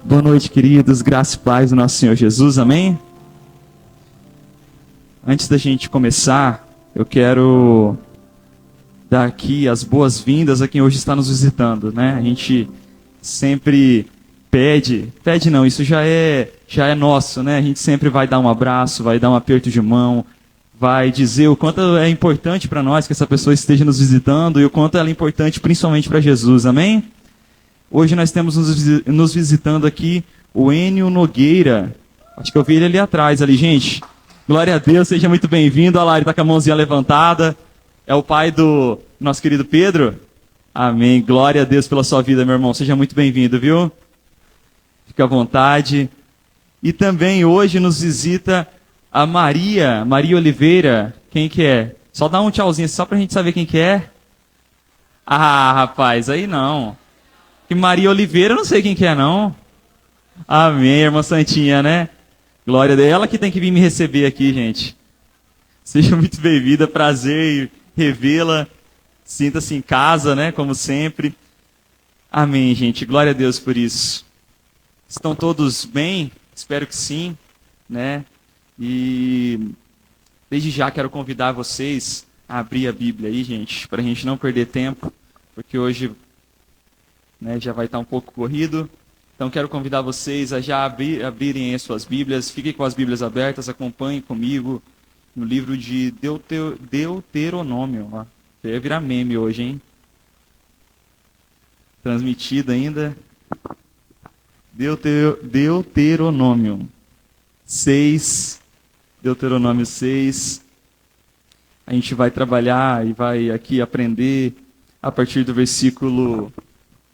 Boa noite, queridos. Graça e paz do nosso Senhor Jesus. Amém? Antes da gente começar, eu quero dar aqui as boas-vindas a quem hoje está nos visitando, né? A gente sempre pede não, isso já é nosso, né? A gente sempre vai dar um abraço, vai dar um aperto de mão, vai dizer o quanto é importante para nós que essa pessoa esteja nos visitando e o quanto ela é importante principalmente para Jesus. Amém? Hoje nós temos nos visitando aqui o Enio Nogueira. Acho que eu vi ele ali atrás, ali, gente. Glória a Deus, seja muito bem-vindo. Olha lá, ele está com a mãozinha levantada. É o pai do nosso querido Pedro. Amém. Glória a Deus pela sua vida, meu irmão. Seja muito bem-vindo, viu? Fica à vontade. E também hoje nos visita a Maria Oliveira. Quem que é? Só dá um tchauzinho, só pra gente saber quem que é. Ah, rapaz, aí não. Que Maria Oliveira, eu não sei quem que é, não. Amém, irmã Santinha, né? Glória a Deus. Ela que tem que vir me receber aqui, gente. Seja muito bem-vinda, prazer revê-la. Sinta-se em casa, né? Como sempre. Amém, gente. Glória a Deus por isso. Estão todos bem? Espero que sim, né? E desde já quero convidar vocês a abrir a Bíblia aí, gente, para a gente não perder tempo, porque hoje, né, já vai estar um pouco corrido. Então quero convidar vocês a já abrirem as suas Bíblias. Fiquem com as Bíblias abertas, acompanhem comigo no livro de Deuteronômio. Ó. Vai virar meme hoje, hein? Transmitido ainda. Deuteronômio 6. Deuteronômio 6. A gente vai trabalhar e vai aqui aprender a partir do versículo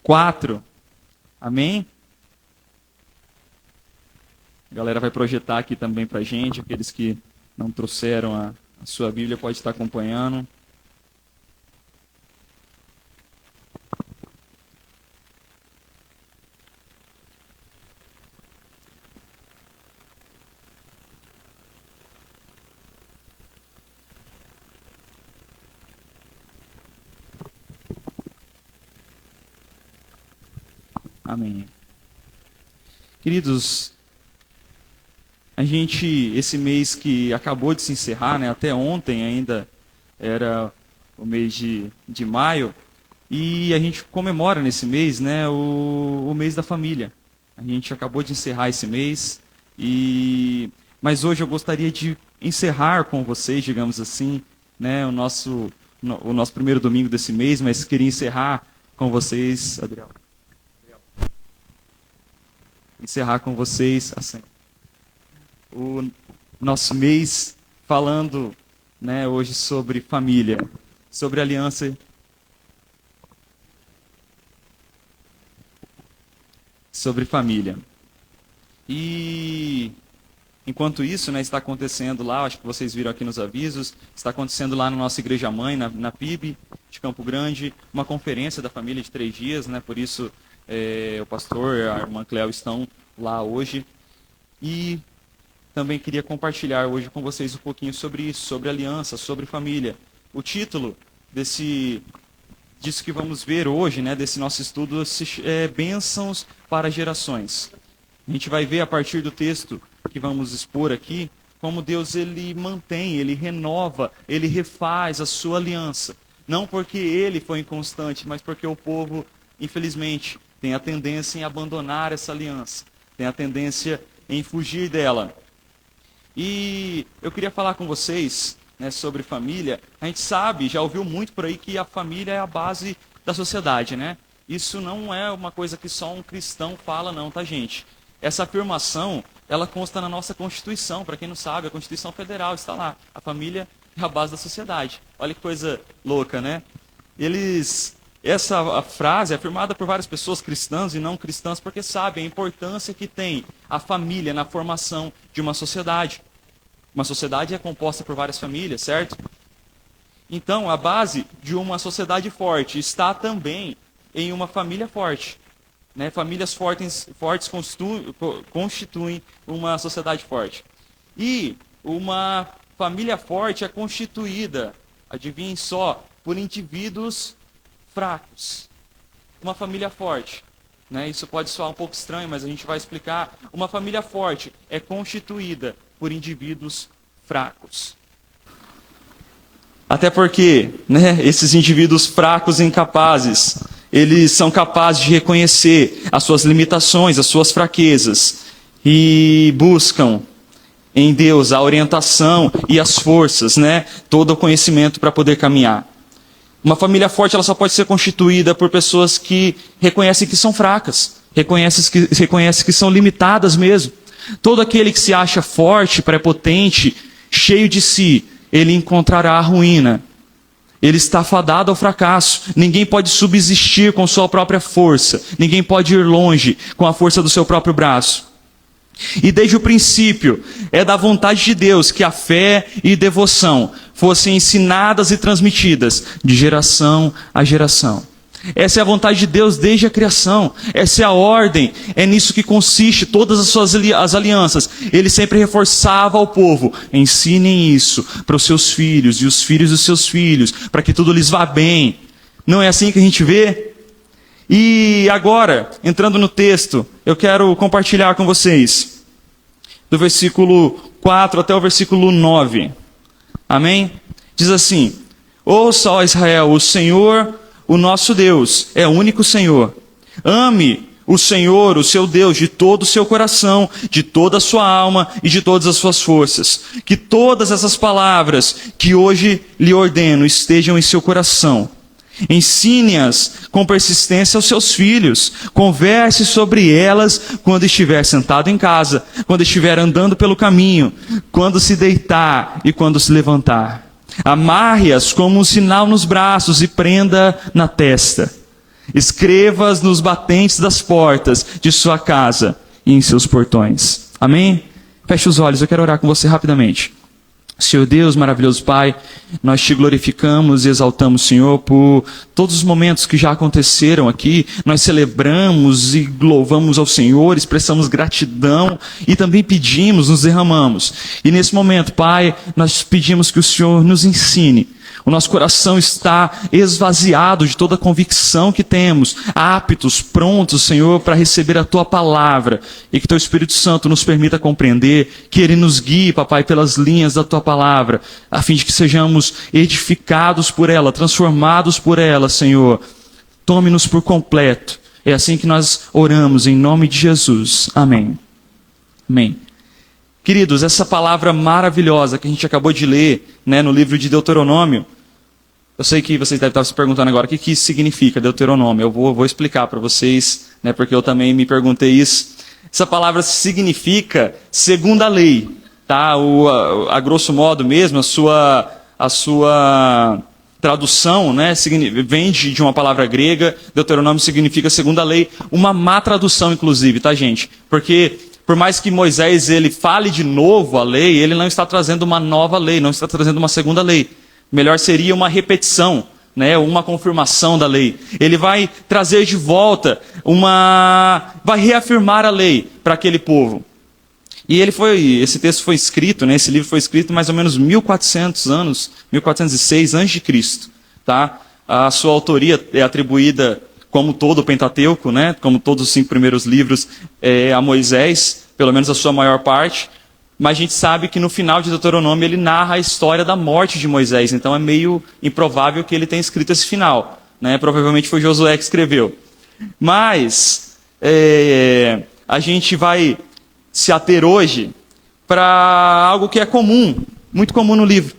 4. Amém? A galera vai projetar aqui também pra gente. Aqueles que não trouxeram a sua Bíblia pode estar acompanhando. Amém. Queridos, esse mês que acabou de se encerrar, né, até ontem ainda era o mês de maio, e a gente comemora nesse mês, né, o mês da família. A gente acabou de encerrar esse mês, mas hoje eu gostaria de encerrar com vocês, digamos assim, né, o nosso primeiro domingo desse mês, mas queria encerrar com vocês, Adriel. Encerrar com vocês assim, o nosso mês falando, né, hoje sobre família, sobre aliança, sobre família. E enquanto isso, né, está acontecendo lá, acho que vocês viram aqui nos avisos, está acontecendo lá na nossa igreja mãe, na PIB de Campo Grande, uma conferência da família de 3 dias, né, por isso o pastor e a irmã Cléo estão lá hoje. E também queria compartilhar hoje com vocês um pouquinho sobre isso, sobre aliança, sobre família. O título disso que vamos ver hoje, né, desse nosso estudo, é Bênçãos para Gerações. A gente vai ver a partir do texto que vamos expor aqui, como Deus ele mantém, ele renova, ele refaz a sua aliança. Não porque ele foi inconstante, mas porque o povo, infelizmente, tem a tendência em abandonar essa aliança, tem a tendência em fugir dela. E eu queria falar com vocês, né, sobre família. A gente sabe, já ouviu muito por aí que a família é a base da sociedade, né? Isso não é uma coisa que só um cristão fala, não, tá, gente? Essa afirmação, ela consta na nossa Constituição. Para quem não sabe, a Constituição Federal está lá. A família é a base da sociedade. Olha que coisa louca, né? Essa frase é afirmada por várias pessoas cristãs e não cristãs porque sabem a importância que tem a família na formação de uma sociedade. Uma sociedade é composta por várias famílias, certo? Então, a base de uma sociedade forte está também em uma família forte. Né? Famílias fortes constituem uma sociedade forte. E uma família forte é constituída, adivinhem só, por indivíduos fracos. Uma família forte né? Isso pode soar um pouco estranho, mas a gente vai explicar. Uma família forte é constituída por indivíduos fracos. Até porque, né, esses indivíduos fracos e incapazes, eles são capazes de reconhecer as suas limitações, as suas fraquezas, e buscam em Deus a orientação e as forças, né, todo o conhecimento para poder caminhar. Uma família forte ela só pode ser constituída por pessoas que reconhecem que são fracas, reconhecem que são limitadas mesmo. Todo aquele que se acha forte, prepotente, cheio de si, ele encontrará a ruína. Ele está fadado ao fracasso. Ninguém pode subsistir com sua própria força. Ninguém pode ir longe com a força do seu próprio braço. E desde o princípio, é da vontade de Deus que a fé e devoção fossem ensinadas e transmitidas de geração a geração. Essa é a vontade de Deus desde a criação. Essa é a ordem. É nisso que consiste todas as alianças. Ele sempre reforçava ao povo: ensinem isso para os seus filhos e os filhos dos seus filhos, para que tudo lhes vá bem. Não é assim que a gente vê? E agora, entrando no texto, eu quero compartilhar com vocês do versículo 4 até o versículo 9. Amém? Diz assim: ouça, ó Israel, o Senhor, o nosso Deus, é o único Senhor. Ame o Senhor, o seu Deus, de todo o seu coração, de toda a sua alma e de todas as suas forças. Que todas essas palavras que hoje lhe ordeno estejam em seu coração. Ensine-as com persistência aos seus filhos. Converse sobre elas quando estiver sentado em casa, quando estiver andando pelo caminho, quando se deitar e quando se levantar. Amarre-as como um sinal nos braços e prenda na testa. Escreva-as nos batentes das portas de sua casa e em seus portões. Amém? Feche os olhos, eu quero orar com você rapidamente. Senhor Deus, maravilhoso Pai, nós te glorificamos e exaltamos, Senhor, por todos os momentos que já aconteceram aqui. Nós celebramos e louvamos ao Senhor, expressamos gratidão e também pedimos, nos derramamos. E nesse momento, Pai, nós pedimos que o Senhor nos ensine. O nosso coração está esvaziado de toda a convicção que temos, aptos, prontos, Senhor, para receber a Tua palavra. E que Teu Espírito Santo nos permita compreender, que Ele nos guie, Papai, pelas linhas da Tua palavra, a fim de que sejamos edificados por ela, transformados por ela, Senhor. Tome-nos por completo. É assim que nós oramos, em nome de Jesus. Amém. Amém. Queridos, essa palavra maravilhosa que a gente acabou de ler, né, no livro de Deuteronômio, eu sei que vocês devem estar se perguntando agora o que isso significa, Deuteronômio. Eu vou explicar para vocês, né, porque eu também me perguntei isso. Essa palavra significa segunda lei, tá? A grosso modo mesmo, a sua tradução, né, vem de uma palavra grega. Deuteronômio significa segunda lei, uma má tradução inclusive, tá, gente? Porque por mais que Moisés ele fale de novo a lei, ele não está trazendo uma nova lei, não está trazendo uma segunda lei. Melhor seria uma repetição, né, uma confirmação da lei. Ele vai trazer de volta vai reafirmar a lei para aquele povo. E esse texto foi escrito, né, esse livro foi escrito mais ou menos 1400 anos, 1406 a.C., tá? A sua autoria é atribuída, como todo o Pentateuco, né, como todos os 5 primeiros livros, a Moisés, pelo menos a sua maior parte. Mas a gente sabe que no final de Deuteronômio ele narra a história da morte de Moisés. Então é meio improvável que ele tenha escrito esse final, né? Provavelmente foi Josué que escreveu. Mas a gente vai se ater hoje para algo que é comum, muito comum no livro.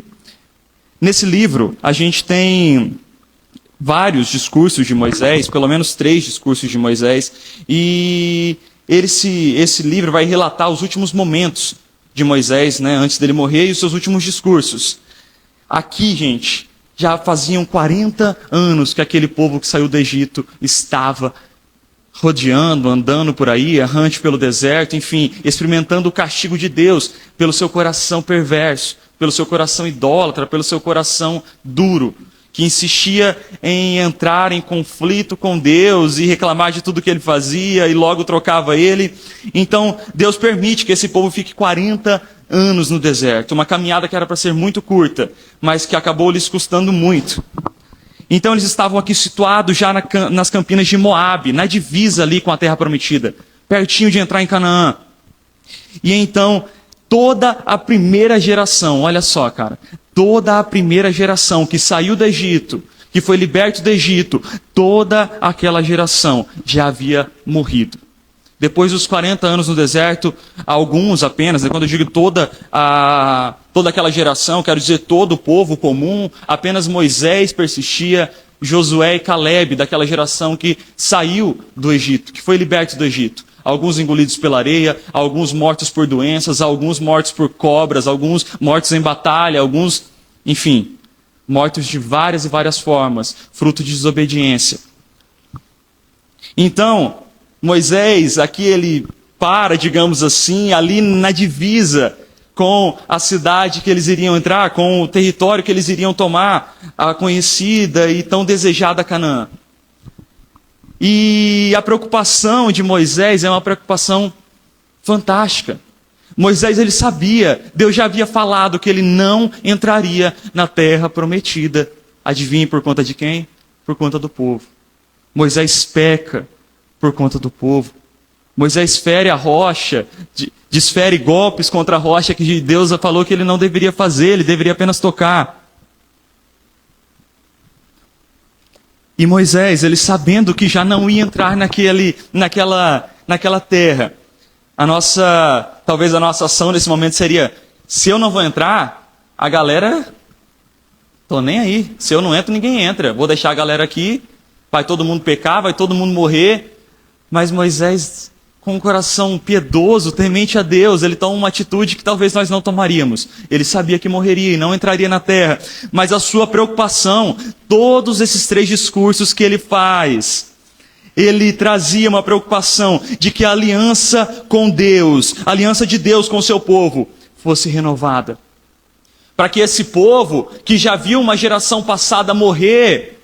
Nesse livro a gente tem vários discursos de Moisés, pelo menos 3 discursos de Moisés. E esse livro vai relatar os últimos momentos de Moisés, né, antes dele morrer, e os seus últimos discursos. Aqui, gente, já faziam 40 anos que aquele povo que saiu do Egito estava rodeando, andando por aí, errante pelo deserto, enfim, experimentando o castigo de Deus pelo seu coração perverso, pelo seu coração idólatra, pelo seu coração duro, que insistia em entrar em conflito com Deus e reclamar de tudo que ele fazia e logo trocava ele. Então, Deus permite que esse povo fique 40 anos no deserto. Uma caminhada que era para ser muito curta, mas que acabou lhes custando muito. Então eles estavam aqui situados já nas campinas de Moabe, na divisa ali com a terra prometida, pertinho de entrar em Canaã. E então toda a primeira geração, olha só, cara, toda a primeira geração que saiu do Egito, que foi liberto do Egito, toda aquela geração já havia morrido. Depois dos 40 anos no deserto, alguns apenas, quando eu digo toda aquela geração, quero dizer todo o povo comum, apenas Moisés persistia, Josué e Caleb, daquela geração que saiu do Egito, que foi liberto do Egito. Alguns engolidos pela areia, alguns mortos por doenças, alguns mortos por cobras, alguns mortos em batalha, alguns, enfim, mortos de várias e várias formas, fruto de desobediência. Então, Moisés, aqui ele para, digamos assim, ali na divisa com a cidade que eles iriam entrar, com o território que eles iriam tomar, a conhecida e tão desejada Canaã. E a preocupação de Moisés é uma preocupação fantástica. Moisés, ele sabia, Deus já havia falado que ele não entraria na terra prometida. Adivinhe por conta de quem? Por conta do povo. Moisés peca por conta do povo. Moisés fere a rocha, desfere golpes contra a rocha que Deus falou que ele não deveria fazer, ele deveria apenas tocar. E Moisés, ele sabendo que já não ia entrar naquela terra, talvez a nossa ação nesse momento seria, se eu não vou entrar, a galera, tô nem aí, se eu não entro, ninguém entra, vou deixar a galera aqui, vai todo mundo pecar, vai todo mundo morrer. Mas Moisés, com um coração piedoso, temente a Deus, ele toma uma atitude que talvez nós não tomaríamos. Ele sabia que morreria e não entraria na terra. Mas a sua preocupação, todos esses 3 discursos que ele faz, ele trazia uma preocupação de que a aliança com Deus, a aliança de Deus com o seu povo, fosse renovada. Para que esse povo, que já viu uma geração passada morrer,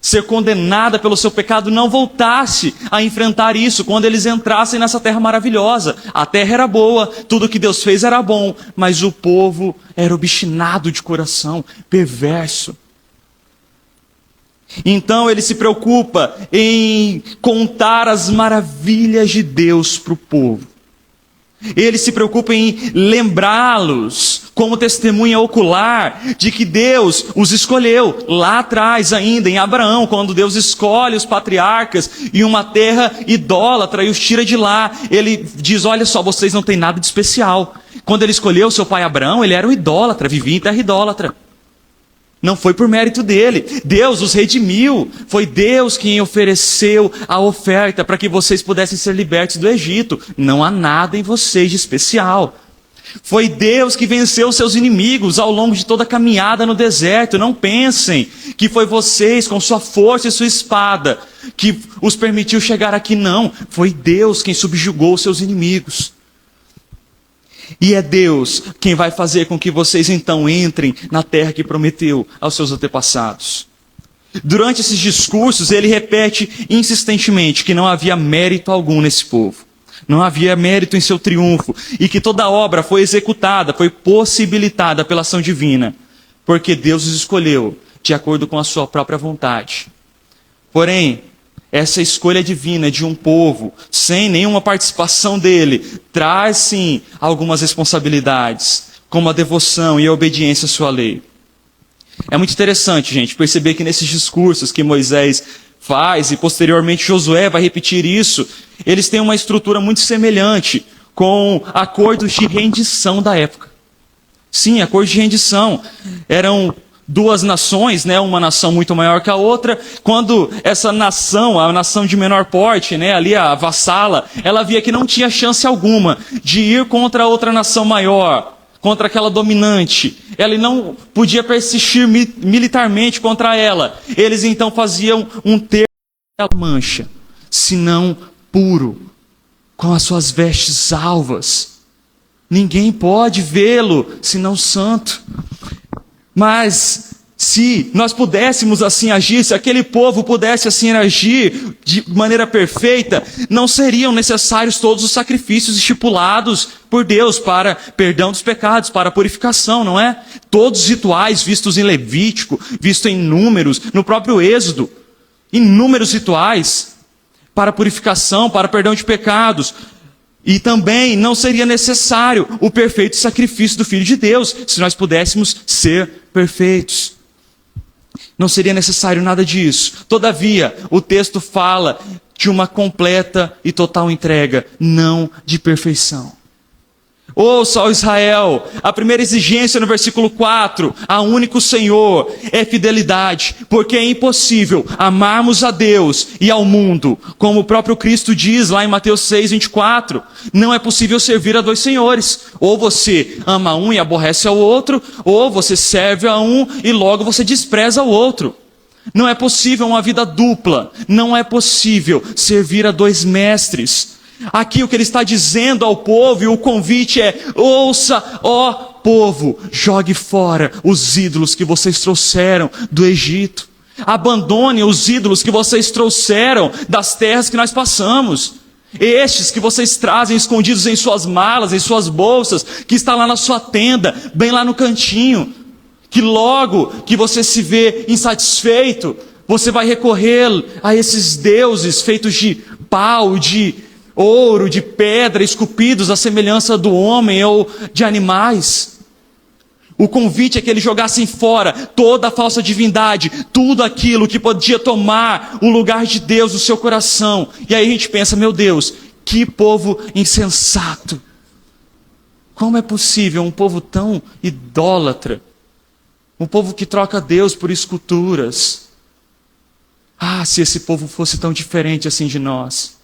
ser condenada pelo seu pecado, não voltasse a enfrentar isso quando eles entrassem nessa terra maravilhosa. A terra era boa, tudo que Deus fez era bom, mas o povo era obstinado de coração, perverso. Então ele se preocupa em contar as maravilhas de Deus para o povo. Ele se preocupa em lembrá-los como testemunha ocular de que Deus os escolheu lá atrás ainda, em Abraão, quando Deus escolhe os patriarcas em uma terra idólatra e os tira de lá. Ele diz, olha só, vocês não têm nada de especial. Quando ele escolheu seu pai Abraão, ele era um idólatra, vivia em terra idólatra. Não foi por mérito dele. Deus os redimiu. Foi Deus quem ofereceu a oferta para que vocês pudessem ser libertos do Egito. Não há nada em vocês de especial. Foi Deus que venceu seus inimigos ao longo de toda a caminhada no deserto. Não pensem que foi vocês, com sua força e sua espada, que os permitiu chegar aqui. Não. Foi Deus quem subjugou seus inimigos. E é Deus quem vai fazer com que vocês então entrem na terra que prometeu aos seus antepassados. Durante esses discursos, ele repete insistentemente que não havia mérito algum nesse povo. Não havia mérito em seu triunfo. E que toda a obra foi executada, foi possibilitada pela ação divina. Porque Deus os escolheu de acordo com a sua própria vontade. Porém, essa escolha divina de um povo, sem nenhuma participação dele, traz sim algumas responsabilidades, como a devoção e a obediência à sua lei. É muito interessante, gente, perceber que nesses discursos que Moisés faz, e posteriormente Josué vai repetir isso, eles têm uma estrutura muito semelhante com acordos de rendição da época. Sim, acordos de rendição. Eram 2 nações, uma nação muito maior que a outra. Quando essa nação, a nação de menor porte, ali a vassala, ela via que não tinha chance alguma de ir contra outra nação maior, contra aquela dominante. Ela não podia persistir militarmente contra ela. Eles então faziam um termo de mancha, senão puro, com as suas vestes alvas. Ninguém pode vê-lo, senão santo. Mas Se nós pudéssemos assim agir, se aquele povo pudesse assim agir de maneira perfeita, não seriam necessários todos os sacrifícios estipulados por Deus para perdão dos pecados, para purificação, não é? Todos os rituais vistos em Levítico, vistos em Números, no próprio Êxodo, inúmeros rituais para purificação, para perdão de pecados. E também não seria necessário o perfeito sacrifício do Filho de Deus, se nós pudéssemos ser perfeitos. Não seria necessário nada disso. Todavia, o texto fala de uma completa e total entrega, não de perfeição. Ouça, ó Israel, a primeira exigência no versículo 4, a único Senhor, é fidelidade, porque é impossível amarmos a Deus e ao mundo, como o próprio Cristo diz lá em Mateus 6:24, não é possível servir a dois senhores, ou você ama um e aborrece ao outro, ou você serve a um e logo você despreza o outro. Não é possível uma vida dupla, não é possível servir a dois mestres. Aqui o que ele está dizendo ao povo, e o convite é: ouça, ó povo, jogue fora os ídolos que vocês trouxeram do Egito. Abandone os ídolos que vocês trouxeram das terras que nós passamos. Estes que vocês trazem escondidos em suas malas, em suas bolsas, que está lá na sua tenda, bem lá no cantinho. Que logo que você se vê insatisfeito, você vai recorrer a esses deuses feitos de pau, de ouro, de pedra, esculpidos à semelhança do homem ou de animais. O convite é que eles jogassem fora toda a falsa divindade, tudo aquilo que podia tomar o lugar de Deus no seu coração. E aí a gente pensa: meu Deus, que povo insensato! Como é possível um povo tão idólatra? Um povo que troca Deus por esculturas. Ah, se esse povo fosse tão diferente assim de nós.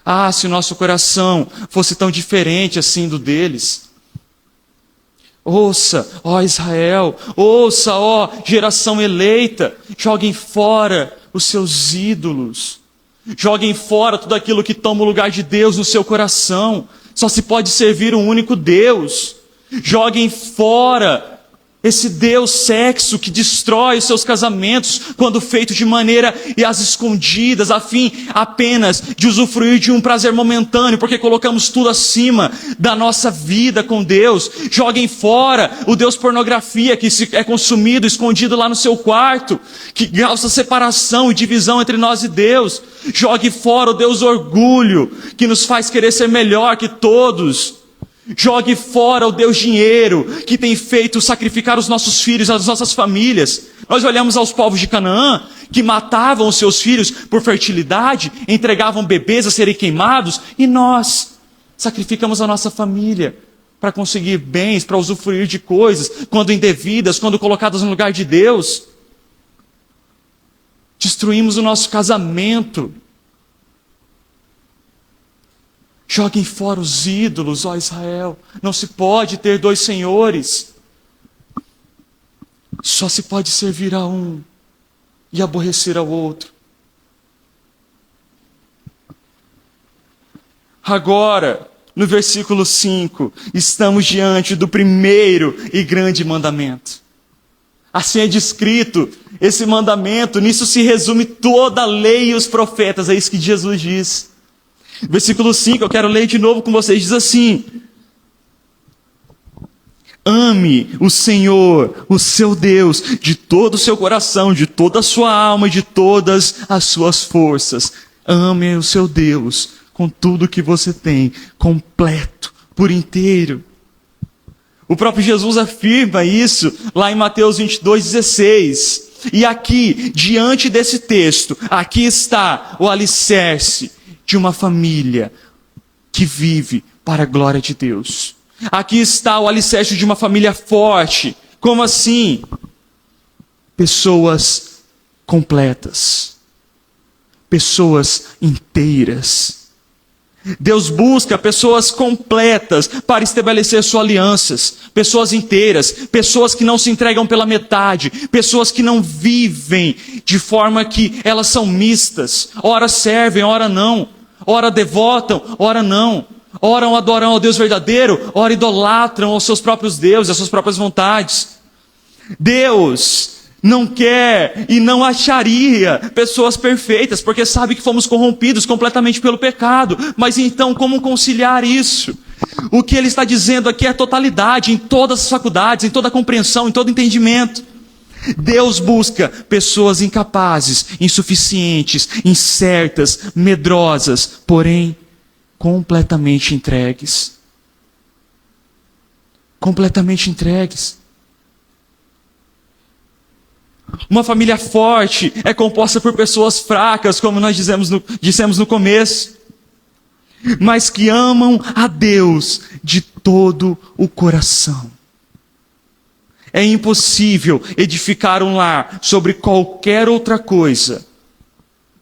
Ah, se o nosso coração fosse tão diferente assim do deles. Ouça, ó Israel, ouça, ó geração eleita, joguem fora os seus ídolos. Joguem fora tudo aquilo que toma o lugar de Deus no seu coração. Só se pode servir um único Deus. Joguem fora esse Deus sexo que destrói os seus casamentos quando feito de maneira e às escondidas, a fim apenas de usufruir de um prazer momentâneo, porque colocamos tudo acima da nossa vida com Deus. Joguem fora o Deus pornografia que é consumido, escondido lá no seu quarto, que causa separação e divisão entre nós e Deus. Jogue fora o Deus orgulho, que nos faz querer ser melhor que todos. Jogue fora o Deus dinheiro, que tem feito sacrificar os nossos filhos, as nossas famílias. Nós olhamos aos povos de Canaã, que matavam os seus filhos por fertilidade, entregavam bebês a serem queimados, e nós sacrificamos a nossa família para conseguir bens, para usufruir de coisas, quando indevidas, quando colocadas no lugar de Deus. Destruímos o nosso casamento. Joguem fora os ídolos, ó Israel. Não se pode ter dois senhores. Só se pode servir a um e aborrecer ao outro. Agora, no versículo 5, estamos diante do primeiro e grande mandamento. Assim é descrito esse mandamento, nisso se resume toda a lei e os profetas, é isso que Jesus diz. Versículo 5, eu quero ler de novo com vocês, diz assim: ame o Senhor, o seu Deus, de todo o seu coração, de toda a sua alma e de todas as suas forças. Ame o seu Deus com tudo que você tem, completo, por inteiro. O próprio Jesus afirma isso lá em Mateus 22:16. E aqui, diante desse texto, aqui está o alicerce de uma família que vive para a glória de Deus. Aqui está o alicerce de uma família forte. Como assim? Pessoas completas. Pessoas inteiras. Deus busca pessoas completas para estabelecer suas alianças. Pessoas inteiras, pessoas que não se entregam pela metade, pessoas que não vivem de forma que elas são mistas. Ora servem, ora não. Ora devotam, ora não. Ora adoram ao Deus verdadeiro, ora idolatram aos seus próprios deuses, às suas próprias vontades. Deus não quer e não acharia pessoas perfeitas, porque sabe que fomos corrompidos completamente pelo pecado. Mas então, como conciliar isso? O que ele está dizendo aqui é totalidade, em todas as faculdades, em toda a compreensão, em todo entendimento. Deus busca pessoas incapazes, insuficientes, incertas, medrosas, porém completamente entregues. Completamente entregues. Uma família forte é composta por pessoas fracas, como nós dissemos no começo, mas que amam a Deus de todo o coração. É impossível edificar um lar sobre qualquer outra coisa,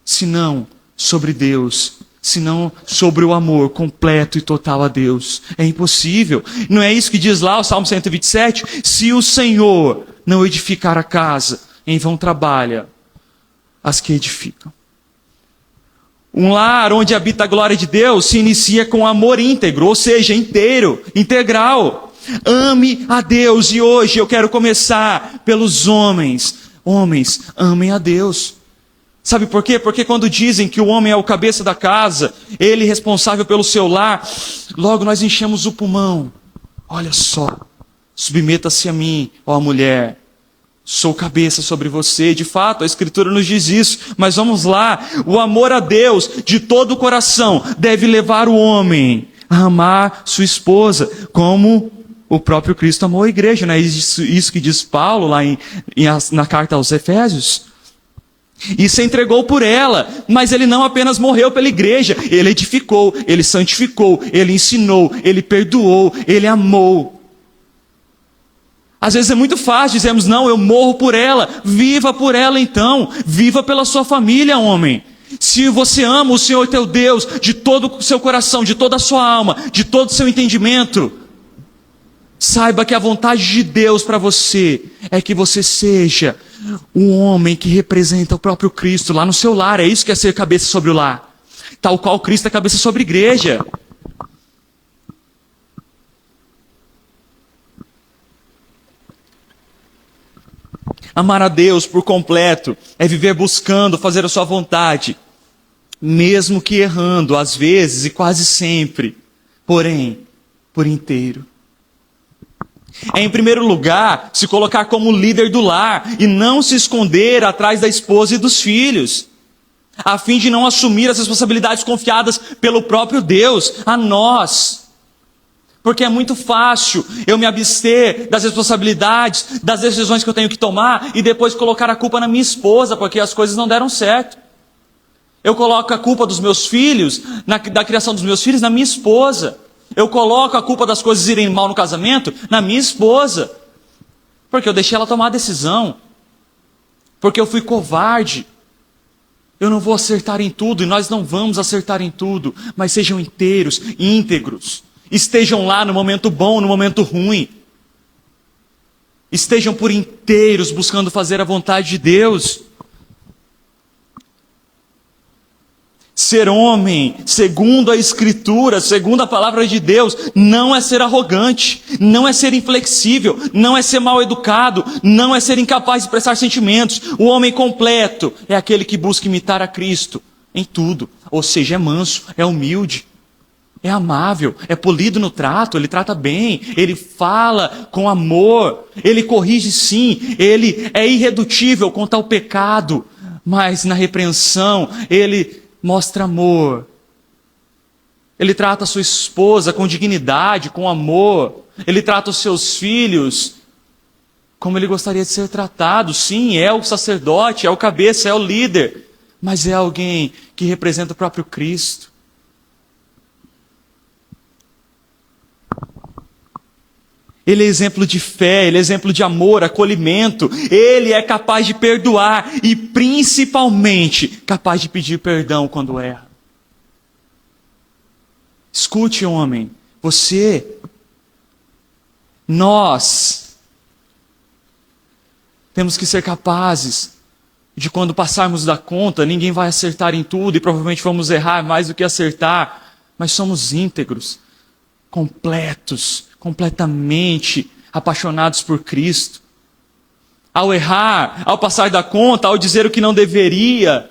senão sobre Deus, senão sobre o amor completo e total a Deus. É impossível. Não é isso que diz lá o Salmo 127? Se o Senhor não edificar a casa, em vão trabalha as que edificam. Um lar onde habita a glória de Deus se inicia com amor íntegro, ou seja, inteiro, integral. Ame a Deus, e hoje eu quero começar pelos homens. Homens, amem a Deus. Sabe por quê? Porque quando dizem que o homem é o cabeça da casa, ele é responsável pelo seu lar, logo nós enchemos o pulmão. Olha só, submeta-se a mim, ó mulher. Sou cabeça sobre você. De fato, a Escritura nos diz isso. Mas vamos lá. O amor a Deus de todo o coração deve levar o homem a amar sua esposa, como o próprio Cristo amou a igreja. Não é isso que diz Paulo lá na carta aos Efésios? E se entregou por ela. Mas ele não apenas morreu pela igreja. Ele edificou, ele santificou, ele ensinou, ele perdoou, ele amou. Às vezes é muito fácil dizermos, não, eu morro por ela. Viva por ela então. Viva pela sua família, homem. Se você ama o Senhor teu Deus de todo o seu coração, de toda a sua alma, de todo o seu entendimento, saiba que a vontade de Deus para você é que você seja um homem que representa o próprio Cristo lá no seu lar. É isso que é ser cabeça sobre o lar. Tal qual Cristo é cabeça sobre a igreja. Amar a Deus por completo é viver buscando fazer a sua vontade, mesmo que errando, às vezes e quase sempre, porém, por inteiro. É, em primeiro lugar, se colocar como líder do lar e não se esconder atrás da esposa e dos filhos, a fim de não assumir as responsabilidades confiadas pelo próprio Deus a nós. Porque é muito fácil eu me abster das responsabilidades, das decisões que eu tenho que tomar e depois colocar a culpa na minha esposa, porque as coisas não deram certo. Eu coloco a culpa dos meus filhos, da criação dos meus filhos, na minha esposa. Eu coloco a culpa das coisas irem mal no casamento na minha esposa. Porque eu deixei ela tomar a decisão. Porque eu fui covarde. Eu não vou acertar em tudo, e nós não vamos acertar em tudo, mas sejam inteiros, íntegros. Estejam lá no momento bom, no momento ruim. Estejam por inteiros buscando fazer a vontade de Deus. Ser homem, segundo a Escritura, segundo a palavra de Deus, não é ser arrogante, não é ser inflexível, não é ser mal educado, não é ser incapaz de expressar sentimentos. O homem completo é aquele que busca imitar a Cristo em tudo, ou seja, é manso, é humilde. É amável, é polido no trato, ele trata bem, ele fala com amor, ele corrige sim, ele é irredutível contra o pecado, mas na repreensão ele mostra amor. Ele trata a sua esposa com dignidade, com amor, ele trata os seus filhos como ele gostaria de ser tratado. Sim, é o sacerdote, é o cabeça, é o líder, mas é alguém que representa o próprio Cristo. Ele é exemplo de fé, ele é exemplo de amor, acolhimento. Ele é capaz de perdoar e principalmente capaz de pedir perdão quando erra. Escute, homem, nós temos que ser capazes de, quando passarmos da conta, ninguém vai acertar em tudo e provavelmente vamos errar mais do que acertar, mas somos íntegros, completos, completamente apaixonados por Cristo. ao errar, ao passar da conta, ao dizer o que não deveria.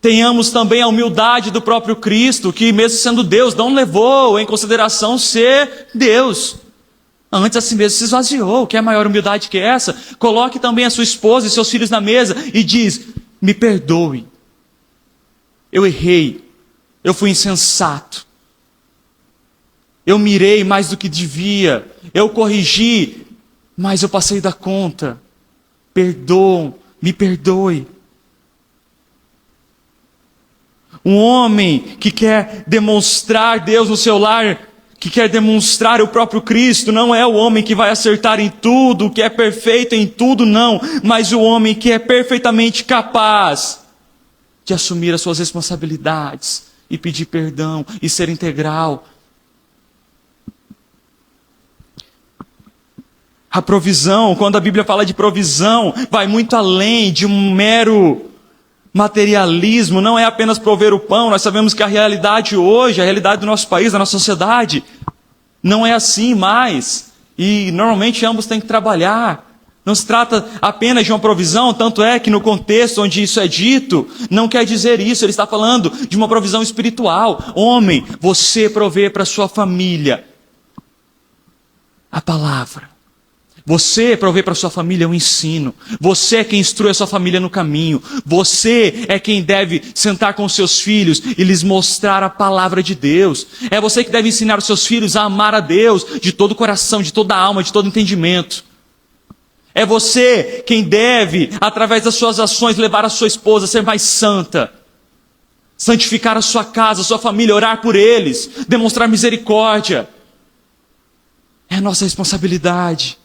Tenhamos também a humildade do próprio Cristo, que mesmo sendo Deus, não levou em consideração ser Deus. Antes a si mesmo se esvaziou. Que é maior humildade que essa? Coloque também a sua esposa e seus filhos na mesa e diz: me perdoe, eu errei, eu fui insensato, eu mirei mais do que devia, eu corrigi, mas eu passei da conta. Me perdoe. Um homem que quer demonstrar Deus no seu lar, que quer demonstrar o próprio Cristo, não é o homem que vai acertar em tudo, que é perfeito em tudo, não, mas o homem que é perfeitamente capaz de assumir as suas responsabilidades e pedir perdão e ser integral. A provisão, quando a Bíblia fala de provisão, vai muito além de um mero materialismo. Não é apenas prover o pão. Nós sabemos que a realidade hoje, a realidade do nosso país, da nossa sociedade, não é assim mais. E normalmente ambos têm que trabalhar. Não se trata apenas de uma provisão, tanto é que no contexto onde isso é dito, não quer dizer isso. Ele está falando de uma provisão espiritual. Homem, você provê para sua família a palavra. Você provê para sua família o ensino. Você é quem instrui a sua família no caminho. Você é quem deve sentar com os seus filhos e lhes mostrar a palavra de Deus. É você que deve ensinar os seus filhos a amar a Deus de todo o coração, de toda a alma, de todo o entendimento. É você quem deve, através das suas ações, levar a sua esposa a ser mais santa. Santificar a sua casa, a sua família, orar por eles, demonstrar misericórdia. É a nossa responsabilidade.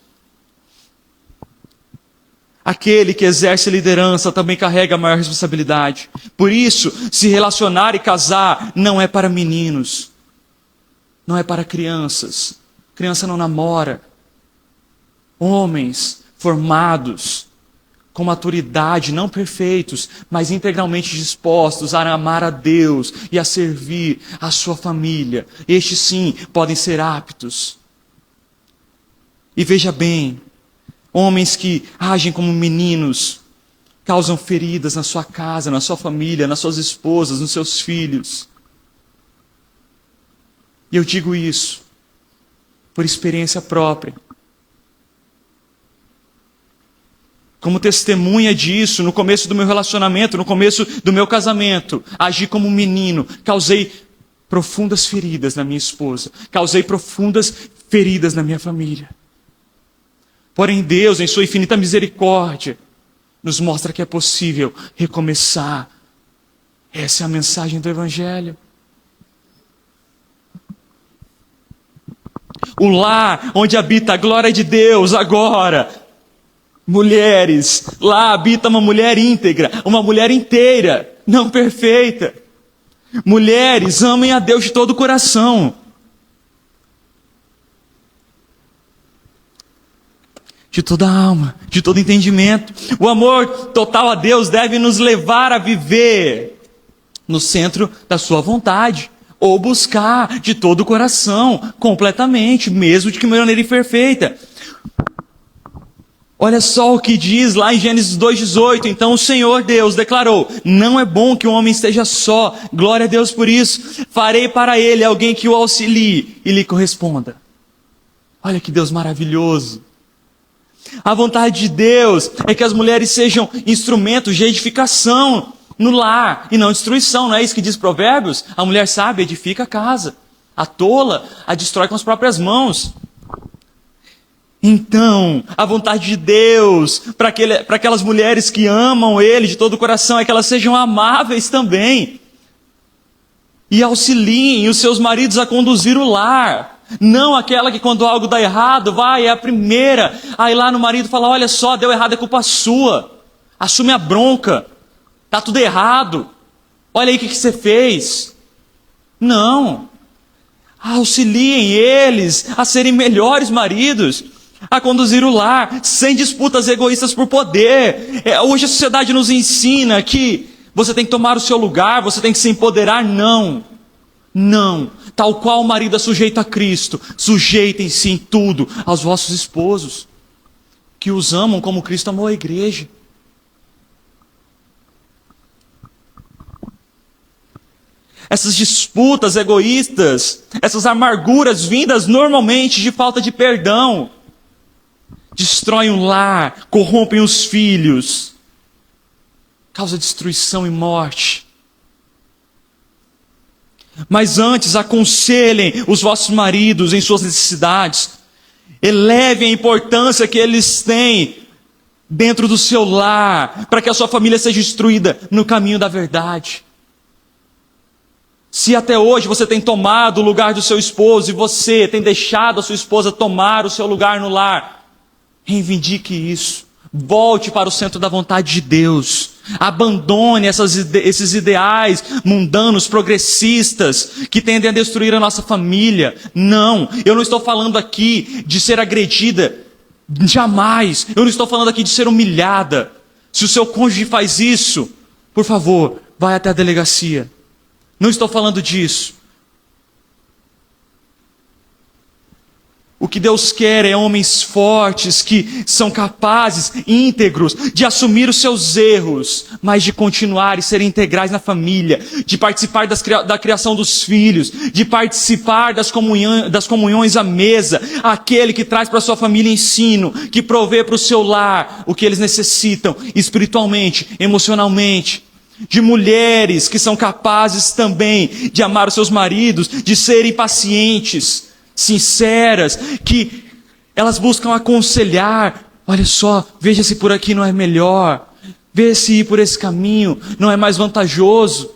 Aquele que exerce liderança também carrega a maior responsabilidade. Por isso, se relacionar e casar não é para meninos. Não é para crianças. Criança não namora. Homens formados, com maturidade, não perfeitos, mas integralmente dispostos a amar a Deus e a servir a sua família. Estes sim podem ser aptos. E veja bem, homens que agem como meninos, causam feridas na sua casa, na sua família, nas suas esposas, nos seus filhos. E eu digo isso por experiência própria. Como testemunha disso, no começo do meu relacionamento, no começo do meu casamento, agi como um menino, causei profundas feridas na minha esposa, causei profundas feridas na minha família. Porém, Deus, em sua infinita misericórdia, nos mostra que é possível recomeçar. Essa é a mensagem do Evangelho. O lar onde habita a glória de Deus agora. Mulheres, lá habita uma mulher íntegra, uma mulher inteira, não perfeita. Mulheres, amem a Deus de todo o coração. De toda a alma, de todo entendimento. O amor total a Deus deve nos levar a viver no centro da sua vontade. Ou buscar de todo o coração, completamente, mesmo de que maneira imperfeita. Olha só o que diz lá em Gênesis 2,18. Então o Senhor Deus declarou: não é bom que o homem esteja só. Glória a Deus por isso. Farei para ele alguém que o auxilie e lhe corresponda. Olha que Deus maravilhoso. A vontade de Deus é que as mulheres sejam instrumentos de edificação no lar e não destruição. Não é isso que diz Provérbios? A mulher sábia edifica a casa. A tola a destrói com as próprias mãos. Então, a vontade de Deus para aquelas mulheres que amam Ele de todo o coração é que elas sejam amáveis também. E auxiliem os seus maridos a conduzir o lar. Não aquela que quando algo dá errado, é a primeira. Aí lá no marido fala: olha só, deu errado, é culpa sua. Assume a bronca. Está tudo errado. Olha aí o que você fez. Não. Auxiliem eles a serem melhores maridos, a conduzir o lar, sem disputas egoístas por poder. Hoje a sociedade nos ensina que você tem que tomar o seu lugar, você tem que se empoderar. Não. Não. Tal qual o marido é sujeito a Cristo, sujeitem-se em tudo aos vossos esposos. que os amam como Cristo amou a igreja. Essas disputas egoístas, essas amarguras vindas normalmente de falta de perdão, destroem o lar, corrompem os filhos, causa destruição e morte. Mas antes, aconselhem os vossos maridos em suas necessidades, elevem a importância que eles têm dentro do seu lar, para que a sua família seja instruída no caminho da verdade. Se até hoje você tem tomado o lugar do seu esposo e você tem deixado a sua esposa tomar o seu lugar no lar, reivindique isso. Volte para o centro da vontade de Deus. Abandone esses ideais mundanos, progressistas, que tendem a destruir a nossa família. Não, eu não estou falando aqui de ser agredida. Jamais. Eu não estou falando aqui de ser humilhada. Se o seu cônjuge faz isso, por favor, vai até a delegacia. Não estou falando disso. O que Deus quer é homens fortes que são capazes, íntegros, de assumir os seus erros, mas de continuar e serem integrais na família, de participar da criação dos filhos, de participar das comunhões à mesa, aquele que traz para a sua família ensino, que provê para o seu lar o que eles necessitam, espiritualmente, emocionalmente. De mulheres que são capazes também de amar os seus maridos, de serem pacientes, sinceras, que elas buscam aconselhar. Olha só, veja se por aqui não é melhor, veja se ir por esse caminho não é mais vantajoso.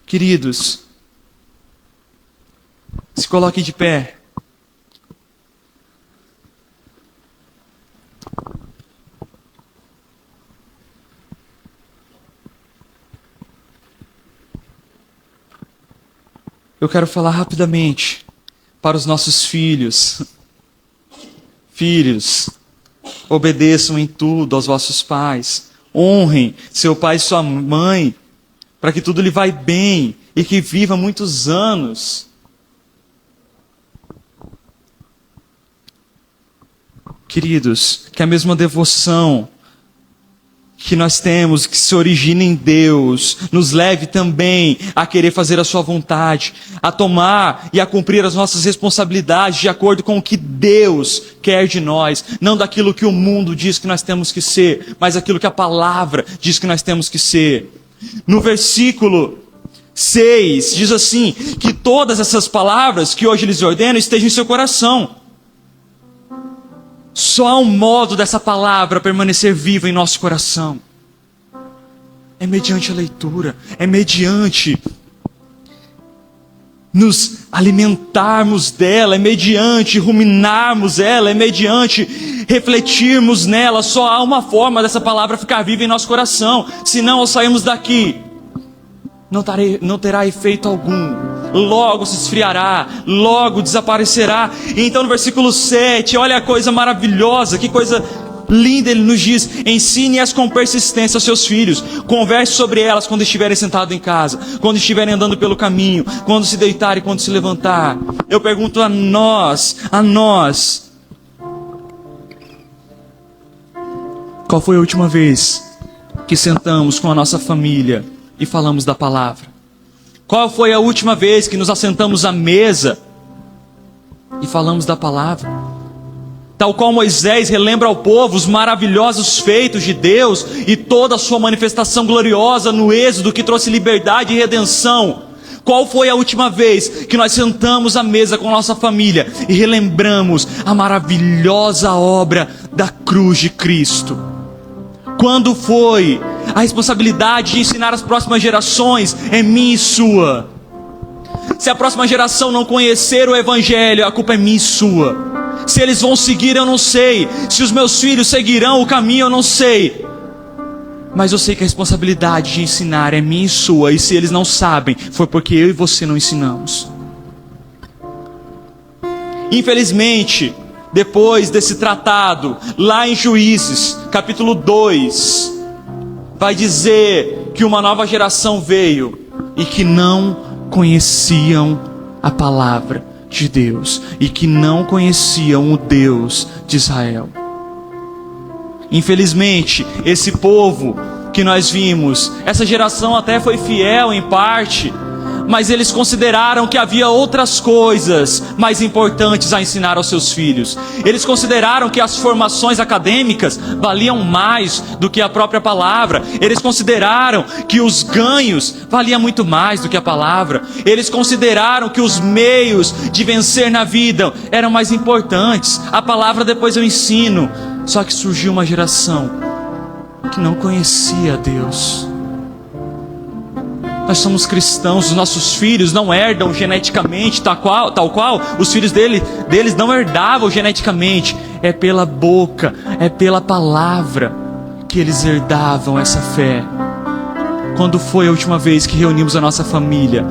Queridos, se coloquem de pé. Eu quero falar rapidamente para os nossos filhos. Filhos, obedeçam em tudo aos vossos pais. Honrem seu pai e sua mãe, para que tudo lhe vá bem e que viva muitos anos. Queridos, que a mesma devoção que nós temos, que se origina em Deus, nos leve também a querer fazer a sua vontade, a tomar e a cumprir as nossas responsabilidades de acordo com o que Deus quer de nós, não daquilo que o mundo diz que nós temos que ser, mas aquilo que a palavra diz que nós temos que ser. No versículo 6, diz assim, que todas essas palavras que hoje lhes ordeno estejam em seu coração. Só há um modo dessa palavra permanecer viva em nosso coração. É mediante a leitura, é mediante nos alimentarmos dela, é mediante ruminarmos ela, é mediante refletirmos nela. Só há uma forma dessa palavra ficar viva em nosso coração. Senão, ao sairmos daqui, não terá efeito algum. Logo se esfriará, logo desaparecerá. E então no versículo 7, olha a coisa maravilhosa, que coisa linda, ele nos diz: ensine-as com persistência aos seus filhos, converse sobre elas quando estiverem sentados em casa, quando estiverem andando pelo caminho, quando se deitar e quando se levantar. Eu pergunto a nós, qual foi a última vez que sentamos com a nossa família e falamos da palavra? Qual foi a última vez que nos assentamos à mesa e falamos da palavra? Tal qual Moisés relembra ao povo os maravilhosos feitos de Deus e toda a sua manifestação gloriosa no Êxodo que trouxe liberdade e redenção. Qual foi a última vez que nós sentamos à mesa com nossa família e relembramos a maravilhosa obra da cruz de Cristo? Quando foi? A responsabilidade de ensinar as próximas gerações é minha e sua. Se a próxima geração não conhecer o Evangelho, a culpa é minha e sua. Se eles vão seguir, eu não sei. Se os meus filhos seguirão o caminho, eu não sei. Mas eu sei que a responsabilidade de ensinar é minha e sua. E se eles não sabem, foi porque eu e você não ensinamos. Infelizmente, depois desse tratado, lá em Juízes, capítulo 2, vai dizer que uma nova geração veio e que não conheciam a palavra, de Deus e que não conheciam o Deus de Israel. Infelizmente, esse povo que nós vimos, essa geração até foi fiel em parte, mas eles consideraram que havia outras coisas mais importantes a ensinar aos seus filhos. Eles consideraram que as formações acadêmicas valiam mais do que a própria palavra. Eles consideraram que os ganhos valiam muito mais do que a palavra. Eles consideraram que os meios de vencer na vida eram mais importantes. A palavra depois eu ensino. Só que surgiu uma geração que não conhecia Deus. Nós somos cristãos, os nossos filhos não herdam geneticamente, tal qual os filhos deles não herdavam geneticamente. É pela boca, é pela palavra que eles herdavam essa fé. Quando foi a última vez que reunimos a nossa família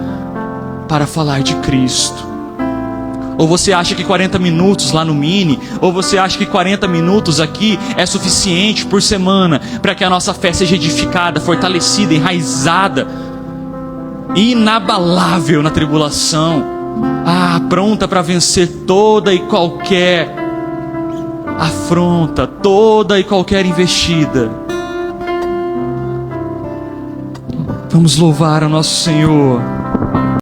para falar de Cristo? Ou você acha que 40 minutos lá no Mini, ou você acha que 40 minutos aqui é suficiente por semana para que a nossa fé seja edificada, fortalecida, enraizada, inabalável na tribulação, pronta para vencer toda e qualquer afronta, toda e qualquer investida? Vamos louvar ao nosso Senhor.